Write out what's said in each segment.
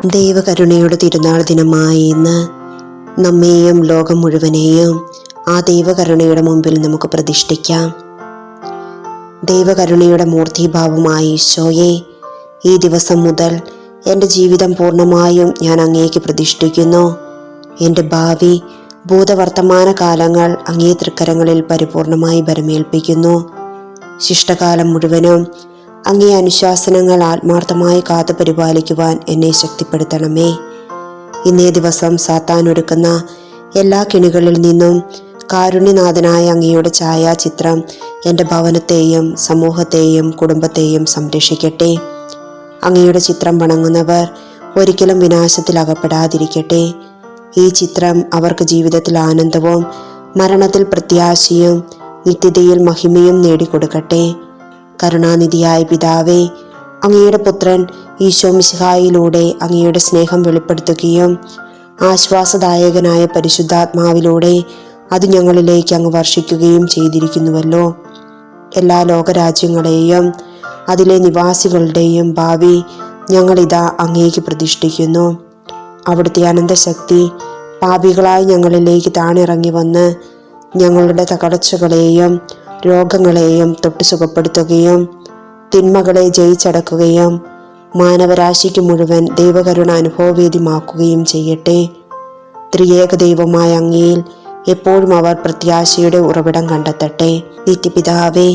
ദൈവകരുണയുടെ തിരുനാൾ ദിനമായ ഇന്ന് നമ്മെയും ലോകം മുഴുവനെയും ആ ദൈവകരുണയുടെ മുമ്പിൽ നമുക്ക് പ്രതിഷ്ഠിക്കാം. ദൈവകരുണയുടെ മൂർത്തിഭാവമായ ഈശോയെ, ഈ ദിവസം മുതൽ എൻ്റെ ജീവിതം പൂർണ്ണമായും ഞാൻ അങ്ങേക്ക് പ്രതിഷ്ഠിക്കുന്നു. എൻ്റെ ഭാവി ഭൂതവർത്തമാന കാലങ്ങൾ അങ്ങേ തൃക്കരങ്ങളിൽ പരിപൂർണമായി ബരമേൽപ്പിക്കുന്നു. ശിഷ്ടകാലം മുഴുവനും അങ്ങേ അനുശാസനങ്ങൾ ആത്മാർത്ഥമായി കാത്തു പരിപാലിക്കുവാൻ എന്നെ ശക്തിപ്പെടുത്തണമേ. ഇന്നേ ദിവസം സാത്താൻ ഒരുക്കുന്ന എല്ലാ കെണികളിൽ നിന്നും കാരുണ്യനാഥനായ അങ്ങയുടെ ഛായാചിത്രം എൻ്റെ ഭവനത്തെയും സമൂഹത്തെയും കുടുംബത്തെയും സംരക്ഷിക്കട്ടെ. അങ്ങയുടെ ചിത്രം വണങ്ങുന്നവർ ഒരിക്കലും വിനാശത്തിൽ അകപ്പെടാതിരിക്കട്ടെ. ഈ ചിത്രം അവർക്ക് ജീവിതത്തിൽ ആനന്ദവും മരണത്തിൽ പ്രത്യാശയും നിത്യതയിൽ മഹിമയും നേടിക്കൊടുക്കട്ടെ. കരുണാനിധിയായ പിതാവേ, അങ്ങയുടെ പുത്രൻ ഈശോ മിശിഹായിലൂടെ അങ്ങയുടെ സ്നേഹം വെളിപ്പെടുത്തുകയും ആശ്വാസദായകനായ പരിശുദ്ധാത്മാവിലൂടെ അത് ഞങ്ങളിലേക്ക് അങ്ങ് വർഷിക്കുകയും ചെയ്തിരിക്കുന്നുവല്ലോ. എല്ലാ ലോകരാജ്യങ്ങളെയും അതിലെ നിവാസികളുടെയും ഭാവി ഞങ്ങളിതാ അങ്ങേക്ക് പ്രതിഷ്ഠിക്കുന്നു. അവിടുത്തെ അനന്തശക്തി പാപികളായി ഞങ്ങളിലേക്ക് താണിറങ്ങി വന്ന് ഞങ്ങളുടെ തകർച്ചകളെയും രോഗങ്ങളെയും തൊട്ട് സുഖപ്പെടുത്തുകയും തിന്മകളെ ജയിച്ചടക്കുകയും മാനവരാശിക്ക് മുഴുവൻ ദൈവകരുണ അനുഭവവേദ്യമാക്കുകയും ചെയ്യട്ടെ. ത്രിയേക ദൈവമായ അങ്ങയിൽ എപ്പോഴും അവർ പ്രത്യാശയുടെ ഉറവിടം കണ്ടെത്തട്ടെ. നിത്യപിതാവേ,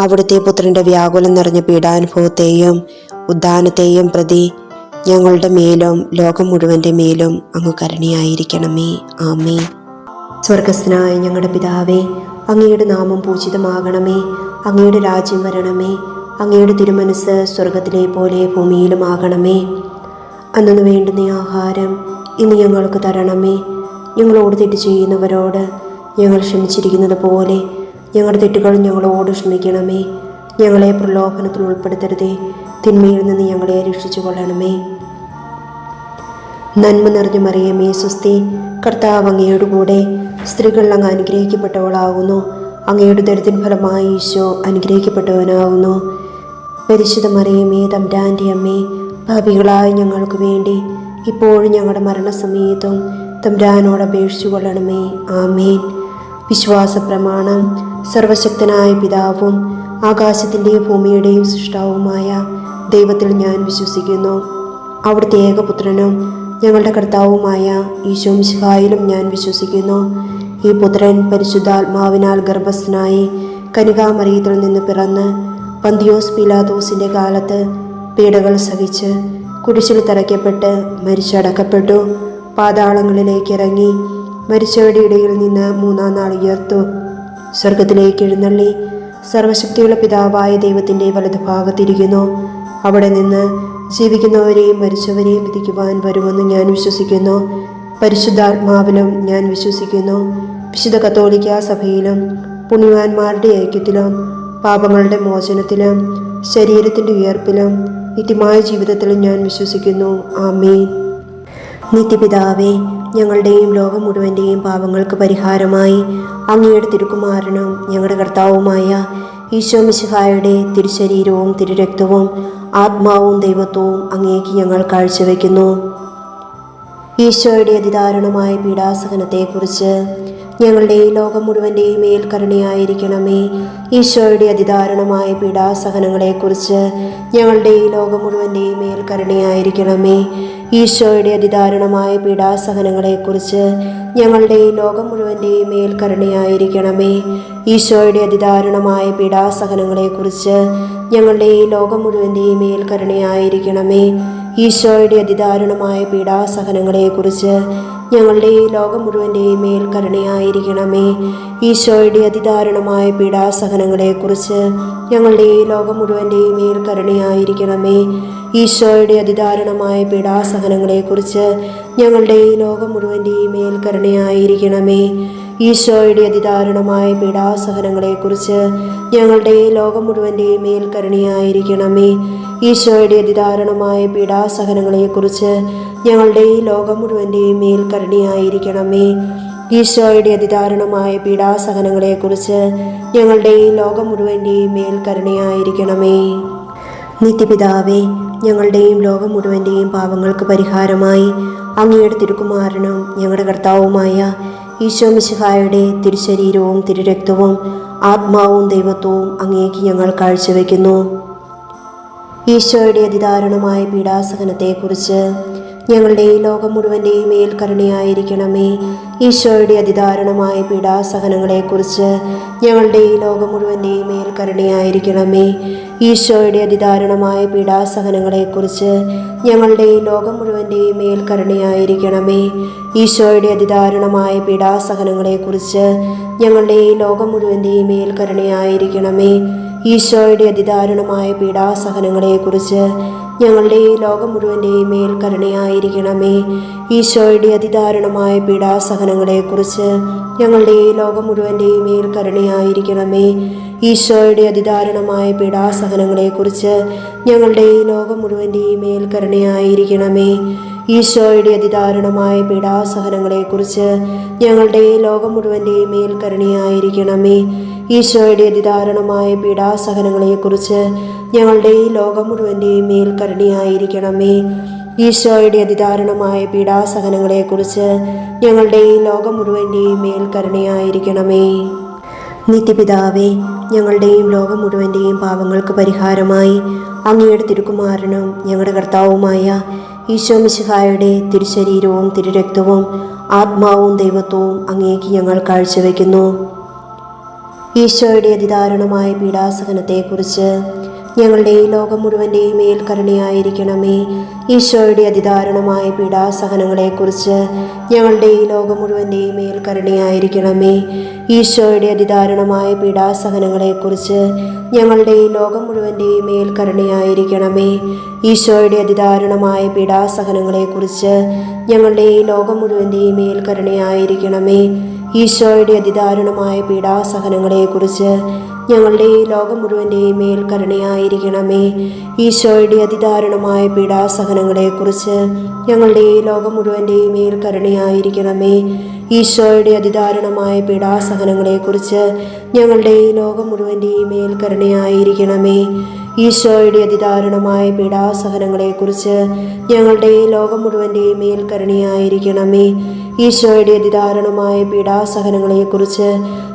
അവിടുത്തെ പുത്രന്റെ വ്യാകുലം നിറഞ്ഞ പീഡാനുഭവത്തെയും ഉദ്ധാനത്തെയും പ്രതി ഞങ്ങളുടെ മേലും ലോകം മുഴുവൻ്റെ മേലും അങ്ങ് കരുണയായിരിക്കണമേ. ആമേൻ. സ്വർഗസ്ഥനായ ഞങ്ങളുടെ പിതാവേ, അങ്ങയുടെ നാമം പൂജിതമാകണമേ. അങ്ങയുടെ രാജ്യം വരണമേ. അങ്ങയുടെ തിരുമനസ് സ്വർഗത്തിലെ പോലെ ഭൂമിയിലുമാകണമേ. അന്നു വേണ്ടുന്ന ആഹാരം ഇന്ന് ഞങ്ങൾക്ക് തരണമേ. ഞങ്ങളോട് തെറ്റ് ചെയ്യുന്നവരോട് ഞങ്ങൾ ക്ഷമിച്ചിരിക്കുന്നത് പോലെ ഞങ്ങളുടെ തെറ്റുകൾ ഞങ്ങളോട് ക്ഷമിക്കണമേ. ഞങ്ങളെ പ്രലോഭനത്തിൽ ഉൾപ്പെടുത്തരുതേ, തിന്മയിൽ നിന്ന് ഞങ്ങളെ രക്ഷിച്ചു കൊള്ളണമേ. നന്മ നിറഞ്ഞ മറിയമേ സ്വസ്തി, കർത്താവ് അങ്ങയോട് കൂടെ സ്ത്രീകൾ അങ്ങ് അനുഗ്രഹിക്കപ്പെട്ടവളാകുന്നു. അങ്ങയുടെ ദരിദ്രൻ ഫലമായി ഈശോ അനുഗ്രഹിക്കപ്പെട്ടവനാകുന്നു. പരിശുദ്ധ മറിയമേ തമ്പുരാൻ്റെ അമ്മേ, പാപികളായ ഞങ്ങൾക്ക് വേണ്ടി ഇപ്പോഴും ഞങ്ങളുടെ മരണസമയത്തും തമ്പുരാനോട് അപേക്ഷിച്ചു കൊള്ളണമേ. ആമേൻ. വിശ്വാസ പ്രമാണം. സർവശക്തനായ പിതാവും ആകാശത്തിൻ്റെയും ഭൂമിയുടെയും സൃഷ്ടാവുമായ ദൈവത്തിൽ ഞാൻ വിശ്വസിക്കുന്നു. അവിടുത്തെ ഏകപുത്രനും ഞങ്ങളുടെ കർത്താവുമായ ഈശോ മിശിഹായിലും ഞാൻ വിശ്വസിക്കുന്നു. ഈ പുത്രൻ പരിശുദ്ധാത്മാവിനാൽ ഗർഭസ്ഥനായി കന്യകാമറിയത്തിൽ നിന്ന് പിറന്ന് പന്തിയോസ് പീലാത്തോസിൻ്റെ കാലത്ത് പീഡകൾ സഹിച്ച് കുരിശിൽ തറയ്ക്കപ്പെട്ട് മരിച്ചടക്കപ്പെട്ടു. പാതാളങ്ങളിലേക്ക് ഇറങ്ങി മരിച്ചവരുടെ ഇടയിൽ നിന്ന് മൂന്നാം നാൾ ഉയർത്തു. സ്വർഗത്തിലേക്ക് എഴുന്നള്ളി സർവശക്തിയുള്ള പിതാവായ ദൈവത്തിൻ്റെ വലതുഭാഗത്തിരിക്കുന്നു. അവിടെ നിന്ന് ജീവിക്കുന്നവരെയും മരിച്ചവരെയും വിധിക്കുവാൻ വരുമെന്ന് ഞാൻ വിശ്വസിക്കുന്നു. പരിശുദ്ധാത്മാവിലും ഞാൻ വിശ്വസിക്കുന്നു. വിശുദ്ധ കത്തോലിക്കാ സഭയിലും പുണ്യവാന്മാരുടെ ഐക്യത്തിലും പാപങ്ങളുടെ മോചനത്തിലും ശരീരത്തിൻ്റെ ഉയർപ്പിലും നിത്യമായ ജീവിതത്തിലും ഞാൻ വിശ്വസിക്കുന്നു. ആമേൻ. നിത്യപിതാവേ, ഞങ്ങളുടെയും ലോകം മുഴുവൻ്റെയും പാപങ്ങൾക്ക് പരിഹാരമായി അങ്ങയുടെ തിരുക്കുമാരനും ഞങ്ങളുടെ കർത്താവുമായ ഈശോ മിശിഹായുടെ തിരുശരീരവും തിരുരക്തവും ആത്മാവും ദൈവത്വവും അങ്ങേക്ക് ഞങ്ങൾ കാഴ്ചവെക്കുന്നു. ഈശോയുടെ അതിദാരുണമായ പീഡാസഹനത്തെക്കുറിച്ച് ഞങ്ങളുടെ ഈ ലോകം മുഴുവൻ്റെയും മേൽ കരുണയായിരിക്കണമേ. ഈശോയുടെ അതിദാരുണമായ പീഡാസഹനങ്ങളെക്കുറിച്ച് ഞങ്ങളുടെ ഈ ലോകം മുഴുവൻ്റെയും മേൽ കരുണയായിരിക്കണമേ. ഈശോയുടെ അതിദാരുണമായ പീഡാസഹനങ്ങളെക്കുറിച്ച് ഞങ്ങളുടെ ഈ ലോകം മുഴുവൻ്റെയും മേൽ കരുണയായിരിക്കണമേ. ഈശോയുടെ അതിദാരുണമായ പീഡാസഹനങ്ങളെക്കുറിച്ച് ഞങ്ങളുടെ ഈ ലോകം മുഴുവൻ്റെയും മേൽ കരുണയായിരിക്കണമേ. ഈശോയുടെ അതിദാരുണമായ പീഡാസഹനങ്ങളെക്കുറിച്ച് ഞങ്ങളുടെ ഈ ലോകം മുഴുവൻ്റെയും മേൽ കരുണയായിരിക്കണമേ. ഈശോയുടെ അതിദാരുണമായ പീഡാസഹനങ്ങളെക്കുറിച്ച് ഞങ്ങളുടെ ഈ ലോകം മുഴുവൻ്റെയും മേൽ കരുണയായിരിക്കണമേ. ഈശോയുടെ അതിദാരുണമായ പീഡാസഹനങ്ങളെക്കുറിച്ച് ഞങ്ങളുടെ ഈ ലോകം മുഴുവൻ്റെയും മേൽ കരുണയായിരിക്കണമേ. ഈശോയുടെ അതിദാരുണമായ പീഡാസഹനങ്ങളെക്കുറിച്ച് ഞങ്ങളുടെ ഈ ലോകം മുഴുവൻ്റെയും മേൽ കരുണയായിരിക്കണമേ. ഈശോയുടെ അതിദാരുണമായ പീഡാസഹനങ്ങളെക്കുറിച്ച് ഞങ്ങളുടെ ഈ ലോകം മുഴുവൻ്റെയും മേൽ കരുണയായിരിക്കണമേ. ഈശോയുടെ അതിദാരുണമായ പീഡാസഹനങ്ങളെക്കുറിച്ച് ഞങ്ങളുടെ ഈ ലോകം മുഴുവൻ്റെയും മേൽ കരുണയായിരിക്കണമേ. നിത്യപിതാവേ, ഞങ്ങളുടെയും ലോകം മുഴുവൻ്റെയും പാപങ്ങൾക്ക് പരിഹാരമായി അങ്ങയുടെ തിരുക്കുമാരനും ഞങ്ങളുടെ കർത്താവുമായ ഈശോ മിശിഹായുടെ തിരുശരീരവും തിരുരക്തവും ആത്മാവും ദൈവത്വവും അങ്ങേക്ക് ഞങ്ങൾ കാഴ്ചവെക്കുന്നു. ഈശോയുടെ അതിദാരുണമായ പീഡാസഹനത്തെക്കുറിച്ച് ഞങ്ങളുടെ ഈ ലോകം മുഴുവൻ്റെയും മേൽ കരുണയായിരിക്കണമേ. ഈശോയുടെ അതിദാരുണമായ പീഡാസഹനങ്ങളെക്കുറിച്ച് ഞങ്ങളുടെ ഈ ലോകം മുഴുവൻ്റെയും മേൽ കരുണയായിരിക്കണമേ. ഈശോയുടെ അതിദാരുണമായ പീഡാസഹനങ്ങളെക്കുറിച്ച് ഞങ്ങളുടെ ഈ ലോകം മുഴുവൻ്റെയും മേൽ കരുണയായിരിക്കണമേ. ഈശോയുടെ അതിദാരുണമായ പീഡാസഹനങ്ങളെക്കുറിച്ച് ഞങ്ങളുടെ ഈ ലോകം മുഴുവൻ്റെയും മേൽ കരുണയായിരിക്കണമേ. ഈശോയുടെ അതിദാരുണമായ പീഡാസഹനങ്ങളെക്കുറിച്ച് ഞങ്ങളുടെ ഈ ലോകം മുഴുവൻ്റെയും മേൽ കരുണയായിരിക്കണമേ. ഈശോയുടെ അതിദാരുണമായ പീഡാസഹനങ്ങളെക്കുറിച്ച് ഞങ്ങളുടെ ഈ ലോകം മുഴുവൻ്റെയും മേൽ കരുണയായിരിക്കണമേ. ഈശോയുടെ അതിദാരുണമായ പീഡാസഹനങ്ങളെക്കുറിച്ച് ഞങ്ങളുടെ ഈ ലോകം മുഴുവൻ്റെയും മേൽ കരുണയായിരിക്കണമേ. ഈശോയുടെ അതിദാരുണമായ പീഡാസഹനങ്ങളെക്കുറിച്ച് ഞങ്ങളുടെ ഈ ലോകം മുഴുവൻ്റെയും മേൽ കരുണയായിരിക്കണമേ. ഈശോയുടെ അതിദാരുണമായ പീഡാസഹനങ്ങളെക്കുറിച്ച് ഞങ്ങളുടെ ഈ ലോകം മുഴുവൻ്റെയും മേൽ കരുണയായിരിക്കണമേ. ഈശോയുടെ അതിദാരുണമായ പീഡാസഹനങ്ങളെക്കുറിച്ച് ഞങ്ങളുടെ ഈ ലോകം മുഴുവൻ്റെയും മേൽ കരുണയായിരിക്കണമേ. നിത്യപിതാവേ, ഞങ്ങളുടെയും ലോകം മുഴുവൻ്റെയും പാപങ്ങൾക്ക് പരിഹാരമായി അങ്ങയുടെ തിരുക്കുമാരനും ഞങ്ങളുടെ കർത്താവുമായ ഈശോ മിശിഹായുടെ തിരുശരീരവും തിരുരക്തവും ആത്മാവും ദൈവത്വവും അങ്ങേക്ക് ഞങ്ങൾ കാഴ്ചവെക്കുന്നു. ഈശോയുടെ അതിദാരുണമായ പീഡാസഹനത്തെക്കുറിച്ച് ഞങ്ങളുടെ ഈ ലോകം മുഴുവൻ്റെയും മേൽ കരുണയായിരിക്കണമേ. ഈശോയുടെ അതിദാരുണമായ പീഡാസഹനങ്ങളെക്കുറിച്ച് ഞങ്ങളുടെ ഈ ലോകം മുഴുവൻ്റെയും മേൽ കരുണയായിരിക്കണമേ. ഈശോയുടെ അതിദാരുണമായ പീഡാസഹനങ്ങളെക്കുറിച്ച് ഞങ്ങളുടെ ഈ ലോകം മുഴുവൻ്റെയും മേൽ കരുണയായിരിക്കണമേ. ഈശോയുടെ അതിദാരുണമായ പീഡാസഹനങ്ങളെക്കുറിച്ച് ഞങ്ങളുടെ ഈ ലോകം മുഴുവൻ്റെയും മേൽ കരുണയായിരിക്കണമേ. ഈശോയുടെ അതിദാരുണമായ പീഡാസഹനങ്ങളെക്കുറിച്ച് ഞങ്ങളുടെ ഈ ലോകം മുഴുവൻ്റെയും മേൽ കരുണയായിരിക്കണമേ. ഈശോയുടെ അതിദാരുണമായ പീഡാസഹനങ്ങളെക്കുറിച്ച് ഞങ്ങളുടെ ഈ ലോകം മുഴുവൻ്റെയും മേൽ കരുണയായിരിക്കണമേ. ഈശോയുടെ അതിദാരുണമായ പീഡാസഹനങ്ങളെക്കുറിച്ച് ഞങ്ങളുടെ ഈ ലോകം മുഴുവൻ്റെയും മേൽ കരുണയായിരിക്കണമേ. ഈശോയുടെ അതിദാരുണമായ പീഡാസഹനങ്ങളെക്കുറിച്ച് ഞങ്ങളുടെ ഈ ലോകം മുഴുവൻ്റെയും മേൽ കരുണയായിരിക്കണമേ. ഈശോയുടെ അതിദാരുണമായ പീഡാസഹനങ്ങളെക്കുറിച്ച്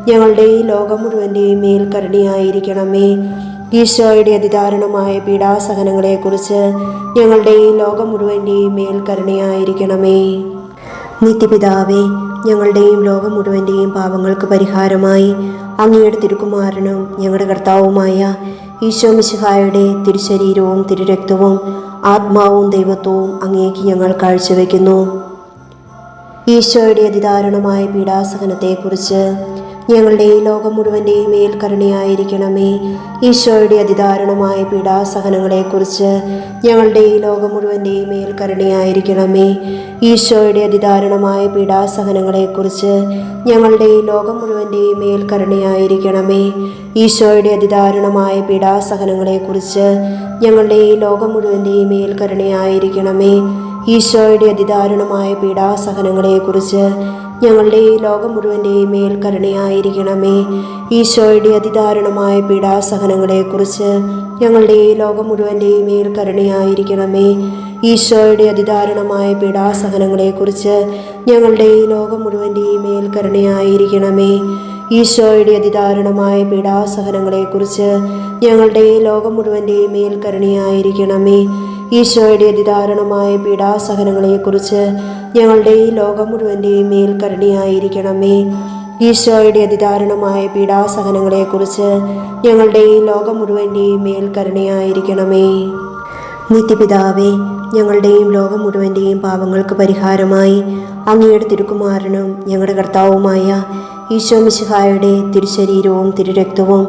ഞങ്ങളുടെ ഈ ലോകം മുഴുവൻ്റെയും മേൽ കരുണയായിരിക്കണമേ. ഈശോയുടെ അതിദാരുണമായ പീഡാസഹനങ്ങളെക്കുറിച്ച് ഞങ്ങളുടെ ഈ ലോകം മുഴുവൻ്റെയും മേൽ കരുണയായിരിക്കണമേ. നിത്യപിതാവേ, ഞങ്ങളുടെയും ലോകം മുഴുവൻ്റെയും പാപങ്ങൾക്ക് പരിഹാരമായി അങ്ങയുടെ തിരുക്കുമാരനും ഞങ്ങളുടെ കർത്താവുമായ ഈശോ മിശിഹായുടെ തിരുശരീരവും തിരുരക്തവും ആത്മാവും ദൈവത്വവും അങ്ങേക്ക് ഞങ്ങൾ കാഴ്ചവെക്കുന്നു. ഈശോയുടെ അതിദാരുണമായ പീഡാസഹനത്തെക്കുറിച്ച് ഞങ്ങളുടെ ഈ ലോകം മുഴുവൻ്റെയും മേൽ കരുണയായിരിക്കണമേ. ഈശോയുടെ അതിദാരുണമായ പീഡാസഹനങ്ങളെക്കുറിച്ച് ഞങ്ങളുടെ ഈ ലോകം മുഴുവൻ്റെയും മേൽ കരുണയായിരിക്കണമേ. ഈശോയുടെ അതിദാരുണമായ പീഡാസഹനങ്ങളെക്കുറിച്ച് ഞങ്ങളുടെ ഈ ലോകം മുഴുവൻ്റെയും മേൽ കരുണയായിരിക്കണമേ. ഈശോയുടെ അതിദാരുണമായ പീഡാസഹനങ്ങളെക്കുറിച്ച് ഞങ്ങളുടെ ഈ ലോകം മുഴുവൻ്റെയും മേൽ കരുണയായിരിക്കണമേ. ഈശോയുടെ അതിദാരുണമായ പീഡാസഹനങ്ങളെക്കുറിച്ച് ഞങ്ങളുടെ ഈ ലോകം മുഴുവൻ്റെയും മേൽ കരുണയായിരിക്കണമേ. ഈശോയുടെ അതിദാരുണമായ പീഡാസഹനങ്ങളെക്കുറിച്ച് ഞങ്ങളുടെ ഈ ലോകം മുഴുവൻ്റെയും മേൽ കരുണയായിരിക്കണമേ. ഈശോയുടെ അതിദാരുണമായ പീഡാസഹനങ്ങളെക്കുറിച്ച് ഞങ്ങളുടെ ഈ ലോകം മുഴുവൻ്റെയും മേൽ കരുണയായിരിക്കണമേ. ഈശോയുടെ അതിദാരുണമായ പീഡാസഹനങ്ങളെക്കുറിച്ച് ഞങ്ങളുടെ ഈ ലോകം മുഴുവൻ്റെയും മേൽ കരുണയായിരിക്കണമേ. ഈശോയുടെ അതിദാരുണമായ പീഡാസഹനങ്ങളെക്കുറിച്ച് ഞങ്ങളുടെ ഈ ലോകം മുഴുവൻ്റെയും മേൽ കരുണയായിരിക്കണമേ. ഈശോയുടെ അതിദാരുണമായ പീഡാസഹനങ്ങളെക്കുറിച്ച് ഞങ്ങളുടെ ഈ ലോകം മുഴുവൻ്റെയും മേൽ കരുണയായിരിക്കണമേ. നിത്യപിതാവേ, ഞങ്ങളുടെയും ലോകം മുഴുവൻ്റെയും പാപങ്ങൾക്ക് പരിഹാരമായി അങ്ങയുടെ തിരുക്കുമാരനും ഞങ്ങളുടെ കർത്താവുമായ ഈശോ മിശിഹായുടെ തിരുശരീരവും തിരുരക്തവും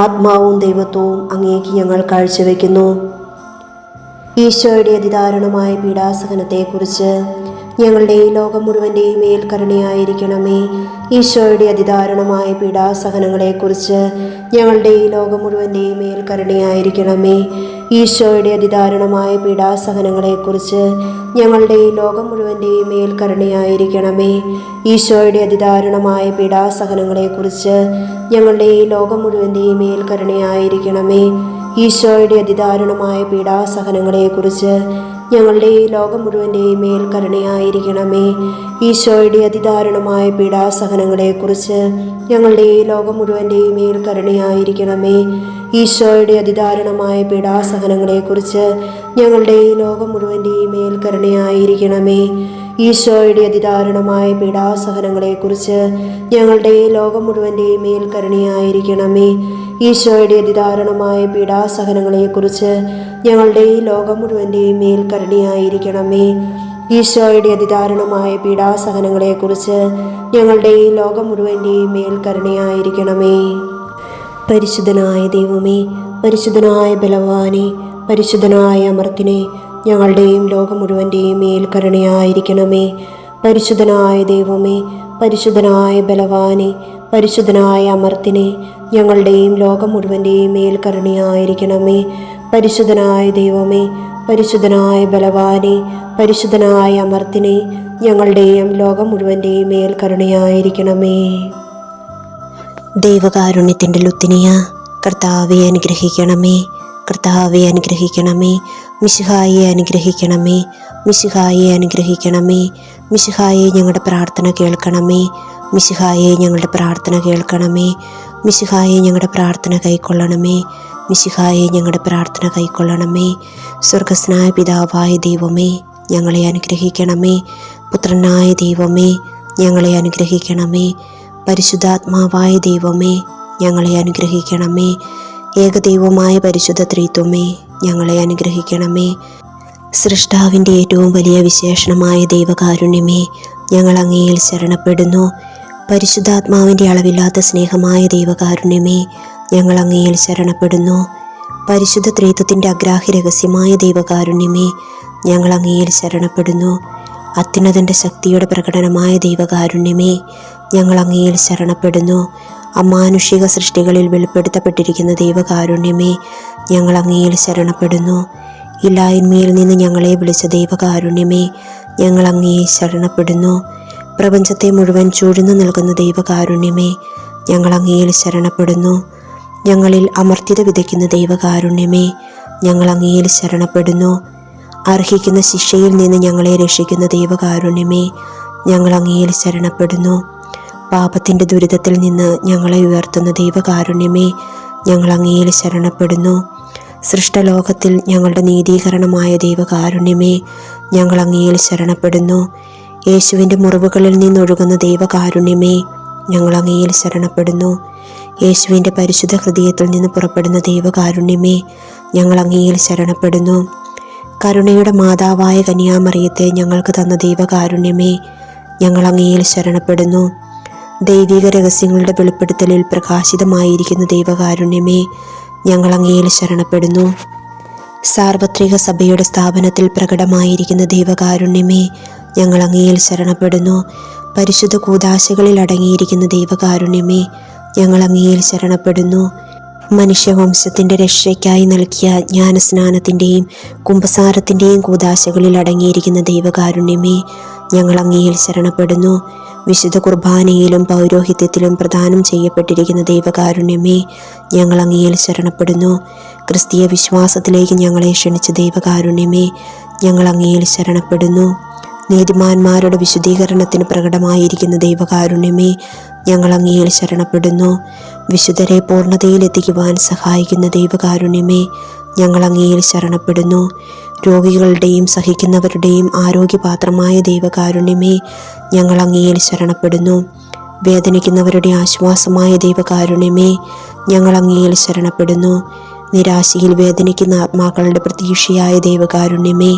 ആത്മാവും ദൈവത്വവും അങ്ങേക്ക് ഞങ്ങൾ കാഴ്ചവെക്കുന്നു. ഈശോയുടെ അതിദാരുണമായ പീഡാസഹനത്തെക്കുറിച്ച് ഞങ്ങളുടെ ഈ ലോകം മുഴുവൻ്റെയും മേൽ കരുണയായിരിക്കണമേ. ഈശോയുടെ അതിദാരുണമായ പീഡാസഹനങ്ങളെക്കുറിച്ച് ഞങ്ങളുടെ ഈ ലോകം മുഴുവൻ്റെയും മേൽ കരുണയായിരിക്കണമേ. ഈശോയുടെ അതിദാരുണമായ പീഡാസഹനങ്ങളെക്കുറിച്ച് ഞങ്ങളുടെ ഈ ലോകം മുഴുവൻ്റെയും മേൽ കരുണയായിരിക്കണമേ. ഈശോയുടെ അതിദാരുണമായ പീഡാസഹനങ്ങളെക്കുറിച്ച് ഞങ്ങളുടെ ഈ ലോകം മുഴുവൻ്റെയും മേൽ കരുണയായിരിക്കണമേ. ഈശോയുടെ അതിദാരുണമായ പീഡാസഹനങ്ങളെക്കുറിച്ച് ഞങ്ങളുടെയും ലോകം മുഴുവൻ്റെയും മേൽ കരുണയായിരിക്കണമേ. ഈശോയുടെ അതിദാരുണമായ പീഡാസഹനങ്ങളെക്കുറിച്ച് ഞങ്ങളുടെയും ലോകം മുഴുവൻ്റെയും മേൽ കരുണയായിരിക്കണമേ. ഈശോയുടെ അതിദാരുണമായ പീഡാസഹനങ്ങളെക്കുറിച്ച് ഞങ്ങളുടെയും ലോകം മുഴുവൻ്റെയും മേൽ കരുണയായിരിക്കണമേ. ഈശോയുടെ അതിദാരുണമായ പീഡാസഹനങ്ങളെക്കുറിച്ച് ഞങ്ങളുടെയും ലോകം മുഴുവൻ്റെയും മേൽ കരുണയായിരിക്കണമേ. ഈശോയുടെ അതിദാരുണമായ പീഡാസഹനങ്ങളെക്കുറിച്ച് ഞങ്ങളുടെയും ലോകം മുഴുവൻ്റെയും മേൽ കരുണയായിരിക്കണമേ. ഈശോയുടെ അതിദാരുണമായ പീഡാസഹനങ്ങളെക്കുറിച്ച് ഞങ്ങളുടെയും ലോകം മുഴുവൻ്റെയും മേൽ കരുണയായിരിക്കണമേ. പരിശുദ്ധനായ ദൈവമേ, പരിശുദ്ധനായ ബലവാനെ, പരിശുദ്ധനായ അമർത്തിനെ, ഞങ്ങളുടെയും ലോകം മുഴുവൻ്റെയും മേൽ കരുണയായിരിക്കണമേ. പരിശുദ്ധനായ ദൈവമേ, പരിശുദ്ധനായ ബലവാനെ, പരിശുദ്ധനായ അമർത്തിനെ, ഞങ്ങളുടെയും ലോകം മുഴുവൻ്റെയും മേൽ കരുണയായിരിക്കണമേ. പരിശുദ്ധനായ ദൈവമേ, പരിശുദ്ധനായ ബലവാനെ, പരിശുദ്ധനായ അമർത്തിനെ, ഞങ്ങളുടെയും ലോകം മുഴുവൻ്റെയും മേൽ കരുണയായിരിക്കണമേ. ദൈവകാരുണ്യത്തിൻ്റെ ലുത്തിനിയ, കർത്താവെ അനുഗ്രഹിക്കണമേ, കർത്താവെ അനുഗ്രഹിക്കണമേ. മിശിഹായെ അനുഗ്രഹിക്കണമേ, മിശിഹായെ അനുഗ്രഹിക്കണമേ. മിശിഹായെ ഞങ്ങളുടെ പ്രാർത്ഥന കേൾക്കണമേ, മിശിഹായെ ഞങ്ങളുടെ പ്രാർത്ഥന കേൾക്കണമേ. മിശിഹായെ ഞങ്ങളുടെ പ്രാർത്ഥന കൈക്കൊള്ളണമേ, മിശിഹായെ ഞങ്ങളുടെ പ്രാർത്ഥന കൈക്കൊള്ളണമേ. സ്വർഗസ്നായ പിതാവായ ദൈവമേ, ഞങ്ങളെ അനുഗ്രഹിക്കണമേ. പുത്രനായ ദൈവമേ, ഞങ്ങളെ അനുഗ്രഹിക്കണമേ. പരിശുദ്ധാത്മാവായ ദൈവമേ, ഞങ്ങളെ അനുഗ്രഹിക്കണമേ. ഏകദൈവമായ പരിശുദ്ധ ത്രിത്വമേ, ഞങ്ങളെ അനുഗ്രഹിക്കണമേ. സൃഷ്ടാവിൻ്റെ ഏറ്റവും വലിയ വിശേഷണമായ ദൈവകാരുണ്യമേ, ഞങ്ങൾ അങ്ങയിൽ ശരണപ്പെടുന്നു. പരിശുദ്ധാത്മാവിൻ്റെ അളവില്ലാത്ത സ്നേഹമായ ദൈവകാരുണ്യമേ, ഞങ്ങൾ അങ്ങയിൽ ശരണപ്പെടുന്നു. പരിശുദ്ധ ത്രിത്വത്തിൻ്റെ അഗ്രാഹ്യ രഹസ്യമായ ദൈവകാരുണ്യമേ, ഞങ്ങൾ അങ്ങയിൽ ശരണപ്പെടുന്നു. അത്യുന്നതൻ്റെ ശക്തിയുടെ പ്രകടനമായ ദൈവകാരുണ്യമേ, ഞങ്ങൾ അങ്ങയിൽ ശരണപ്പെടുന്നു. അമാനുഷിക സൃഷ്ടികളിൽ വെളിപ്പെടുത്തപ്പെട്ടിരിക്കുന്ന ദൈവകാരുണ്യമേ, ഞങ്ങൾ അങ്ങയിൽ ശരണപ്പെടുന്നു. ഇല്ലായ്മയിൽ നിന്ന് ഞങ്ങളെ വിളിച്ച ദൈവകാരുണ്യമേ, ഞങ്ങൾ അങ്ങയെ ശരണപ്പെടുന്നു. പ്രപഞ്ചത്തെ മുഴുവൻ ചൂഴ്ന്നു നിൽക്കുന്ന ദൈവകാരുണ്യമേ, ഞങ്ങൾ അങ്ങയിൽ ശരണപ്പെടുന്നു. ഞങ്ങളിൽ അമർത്യത വിതയ്ക്കുന്ന ദൈവകാരുണ്യമേ, ഞങ്ങൾ അങ്ങയിൽ ശരണപ്പെടുന്നു. അർഹിക്കുന്ന ശിക്ഷയിൽ നിന്ന് ഞങ്ങളെ രക്ഷിക്കുന്ന ദൈവകാരുണ്യമേ, ഞങ്ങൾ അങ്ങയിൽ ശരണപ്പെടുന്നു. പാപത്തിൻ്റെ ദുരിതത്തിൽ നിന്ന് ഞങ്ങളെ ഉയർത്തുന്ന ദൈവകാരുണ്യമേ, ഞങ്ങൾ അങ്ങയിൽ ശരണപ്പെടുന്നു. സൃഷ്ടലോകത്തിൽ ഞങ്ങളുടെ നീതീകരണമായ ദൈവകാരുണ്യമേ, ഞങ്ങൾ അങ്ങയിൽ ശരണപ്പെടുന്നു. യേശുവിൻ്റെ മുറിവുകളിൽ നിന്നൊഴുകുന്ന ദൈവകാരുണ്യമേ, ഞങ്ങൾ അങ്ങയിൽ ശരണപ്പെടുന്നു. യേശുവിൻ്റെ പരിശുദ്ധ ഹൃദയത്തിൽ നിന്ന് പുറപ്പെടുന്ന ദൈവകാരുണ്യമേ, ഞങ്ങൾ അങ്ങയിൽ ശരണപ്പെടുന്നു. കരുണയുടെ മാതാവായ കന്യാമറിയത്തെ ഞങ്ങൾക്ക് തന്ന ദൈവകാരുണ്യമേ, ഞങ്ങൾ അങ്ങയിൽ ശരണപ്പെടുന്നു. ദൈവിക രഹസ്യങ്ങളുടെ വെളിപ്പെടുത്തലിൽ പ്രകാശിതമായിരിക്കുന്ന ദൈവകാരുണ്യമേ, ഞങ്ങൾ അങ്ങയിൽ ശരണപ്പെടുന്നു. സാർവത്രിക സഭയുടെ സ്ഥാപനത്തിൽ പ്രകടമായിരിക്കുന്ന ദൈവകാരുണ്യമേ, ഞങ്ങൾ അങ്ങയിൽ ശരണപ്പെടുന്നു. പരിശുദ്ധ കൂദാശകളിൽ അടങ്ങിയിരിക്കുന്ന ദൈവകാരുണ്യമേ, ഞങ്ങൾ അങ്ങയിൽ ശരണപ്പെടുന്നു. മനുഷ്യവംശത്തിൻ്റെ രക്ഷയ്ക്കായി നൽകിയ ജ്ഞാനസ്നാനത്തിൻ്റെയും കുംഭസാരത്തിൻ്റെയും കൂദാശകളിൽ അടങ്ങിയിരിക്കുന്ന ദൈവകാരുണ്യമേ, ഞങ്ങൾ അങ്ങയിൽ ശരണപ്പെടുന്നു. വിശുദ്ധ കുർബാനയിലും പൗരോഹിത്യത്തിലും പ്രദാനം ചെയ്യപ്പെട്ടിരിക്കുന്ന ദൈവകാരുണ്യമേ, ഞങ്ങൾ അങ്ങയിൽ ശരണപ്പെടുന്നു. ക്രിസ്തീയ വിശ്വാസത്തിലേക്ക് ഞങ്ങളെ ക്ഷണിച്ച ദൈവകാരുണ്യമേ, ഞങ്ങൾ അങ്ങയിൽ ശരണപ്പെടുന്നു. നീതിമാന്മാരുടെ വിശുദ്ധീകരണത്തിന് പ്രകടമായിരിക്കുന്ന ദൈവകാരുണ്യമേ, ഞങ്ങൾ അങ്ങയിൽ ശരണപ്പെടുന്നു. വിശുദ്ധരെ പൂർണ്ണതയിലെത്തിക്കുവാൻ സഹായിക്കുന്ന ദൈവകാരുണ്യമേ, ഞങ്ങൾ അങ്ങയിൽ ശരണപ്പെടുന്നു. രോഗികളുടെയും സഹിക്കുന്നവരുടെയും ആരോഗ്യപാത്രമായ ദൈവകാരുണ്യമേ, ഞങ്ങൾ അങ്ങയിൽ ശരണപ്പെടുന്നു. വേദനിക്കുന്നവരുടെ ആശ്വാസമായ ദൈവകാരുണ്യമേ, ഞങ്ങൾ അങ്ങയിൽ ശരണപ്പെടുന്നു. നിരാശയിൽ വേദനിക്കുന്ന ആത്മാക്കളുടെ പ്രതീക്ഷയായ ദൈവകാരുണ്യമേ,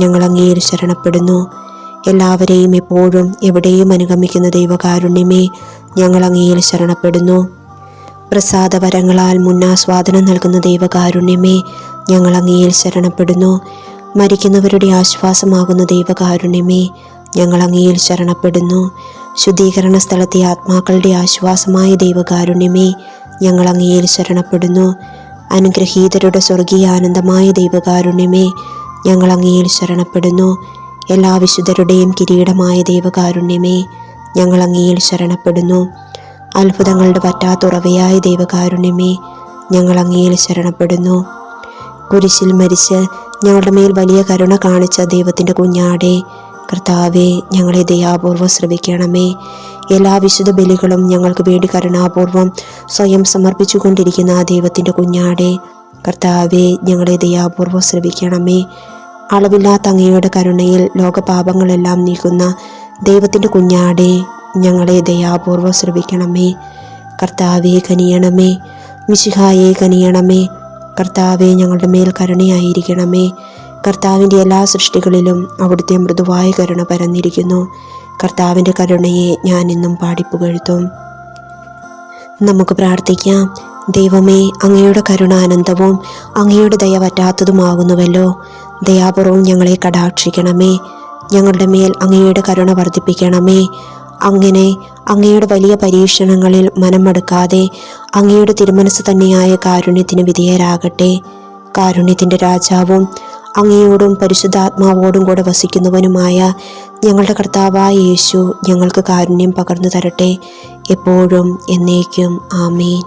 ഞങ്ങൾ അങ്ങയിൽ ശരണപ്പെടുന്നു. എല്ലാവരെയും എപ്പോഴും എവിടെയും അനുഗമിക്കുന്ന ദൈവകാരുണ്യമേ, ഞങ്ങൾ അങ്ങയിൽ ശരണപ്പെടുന്നു. പ്രസാദവരങ്ങളാൽ മുന്നാസ്വാദനം നൽകുന്ന ദൈവകാരുണ്യമേ, ഞങ്ങൾ അങ്ങയിൽ ശരണപ്പെടുന്നു. മരിക്കുന്നവരുടെ ആശ്വാസമാകുന്ന ദൈവകാരുണ്യമേ, ഞങ്ങൾ അങ്ങയിൽ ശരണപ്പെടുന്നു. ശുദ്ധീകരണ സ്ഥലത്തെ ആത്മാക്കളുടെ ആശ്വാസമായ ദൈവകാരുണ്യമേ, ഞങ്ങൾ അങ്ങയിൽ ശരണപ്പെടുന്നു. അനുഗ്രഹീതരുടെ സ്വർഗീയ ആനന്ദമായ ദൈവകാരുണ്യമേ, ഞങ്ങൾ അങ്ങയിൽ ശരണപ്പെടുന്നു. എല്ലാ വിശുദ്ധരുടെയും കിരീടമായ ദൈവകാരുണ്യമേ, ഞങ്ങൾ അങ്ങയിൽ ശരണപ്പെടുന്നു. അത്ഭുതങ്ങളുടെ പറ്റാത്തുറവയായ ദൈവകാരുണ്യമേ, ഞങ്ങൾ അങ്ങയിൽ ശരണപ്പെടുന്നു. കുരിശിൽ മരിച്ച് ഞങ്ങളുടെ മേൽ വലിയ കരുണ കാണിച്ച ദൈവത്തിൻ്റെ കുഞ്ഞാടെ, കർത്താവെ, ഞങ്ങളെ ദയാപൂർവ്വം ശ്രവിക്കണമേ. എല്ലാ വിശുദ്ധ ബലികളും ഞങ്ങൾക്ക് വേണ്ടി കരുണാപൂർവം സ്വയം സമർപ്പിച്ചു കൊണ്ടിരിക്കുന്ന ആ ദൈവത്തിൻ്റെ കുഞ്ഞാടെ, കർത്താവെ, ഞങ്ങളെ ദയാപൂർവ്വം ശ്രവിക്കണമേ. അളവില്ലാത്ത അങ്ങയുടെ കരുണയിൽ ലോകപാപങ്ങളെല്ലാം നീക്കുന്ന ദൈവത്തിൻ്റെ കുഞ്ഞാടെ, ഞങ്ങളെ ദയാപൂർവ്വം ശ്രവിക്കണമേ. കർത്താവെ, കനിയണമേ. മിശിഹായെ, കനിയണമേ. കർത്താവെ, ഞങ്ങളുടെ മേൽ കരുണയായിരിക്കണമേ. കർത്താവിൻ്റെ എല്ലാ സൃഷ്ടികളിലും അവിടുത്തെ മൃദുവായ കരുണ പരന്നിരിക്കുന്നു. കർത്താവിൻ്റെ കരുണയെ ഞാൻ ഇന്നും പാടിപ്പുകഴ്ത്തും. നമുക്ക് പ്രാർത്ഥിക്കാം. ദൈവമേ, അങ്ങയുടെ കരുണ അനന്തവും അങ്ങയുടെ ദയ പറ്റാത്തതുമാകുന്നുവല്ലോ. ദയാപൂർവം ഞങ്ങളെ കടാക്ഷിക്കണമേ. ഞങ്ങളുടെ മേൽ അങ്ങയുടെ കരുണ വർദ്ധിപ്പിക്കണമേ. അങ്ങനെ അങ്ങയുടെ വലിയ പരീക്ഷണങ്ങളിൽ മനമടുക്കാതെ അങ്ങയുടെ തിരുമനസ് തന്നെയായ കാരുണ്യത്തിന് വിധേയരാകട്ടെ. കാരുണ്യത്തിൻ്റെ രാജാവും അങ്ങയോടും പരിശുദ്ധാത്മാവോടും കൂടെ വസിക്കുന്നവനുമായ ഞങ്ങളുടെ കർത്താവായ യേശു ഞങ്ങൾക്ക് കാരുണ്യം പകർന്നു തരട്ടെ, എപ്പോഴും എന്നേക്കും. ആമേൻ.